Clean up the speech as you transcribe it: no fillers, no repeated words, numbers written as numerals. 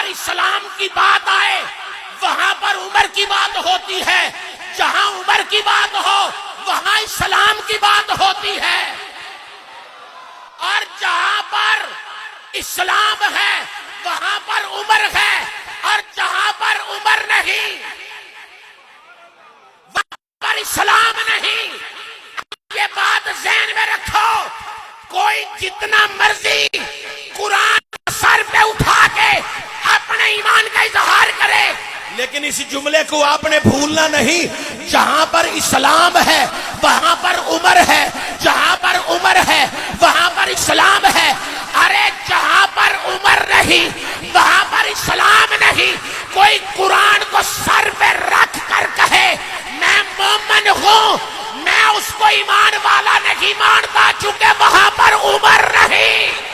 पर इस्लाम की बात आए वहां पर उमर की बात होती है, जहां उमर की बात हो वहां इस्लाम की बात होती है, और जहां पर इस्लाम है वहां पर उमर है, और जहां पर उमर नहीं वहां पर इस्लाम नहीं। ये बात ज़हन में रखो। कोई जितना मर्जी कुरान सर पे उठा के अपने ईमान का इजहार करे, लेकिन इस जुमले को आपने भूलना नहीं, जहां पर इस्लाम है वहां पर उमर है, जहां पर उमर है वहां पर इस्लाम है। अरे जहां पर उमर नहीं वहां पर इस्लाम नहीं। कोई कुरान को सर पे रख कर कहे मैं मोमिन हूं, मैं उसको ईमान वाला नहीं मानता, चूंकि वहां पर उमर नहीं।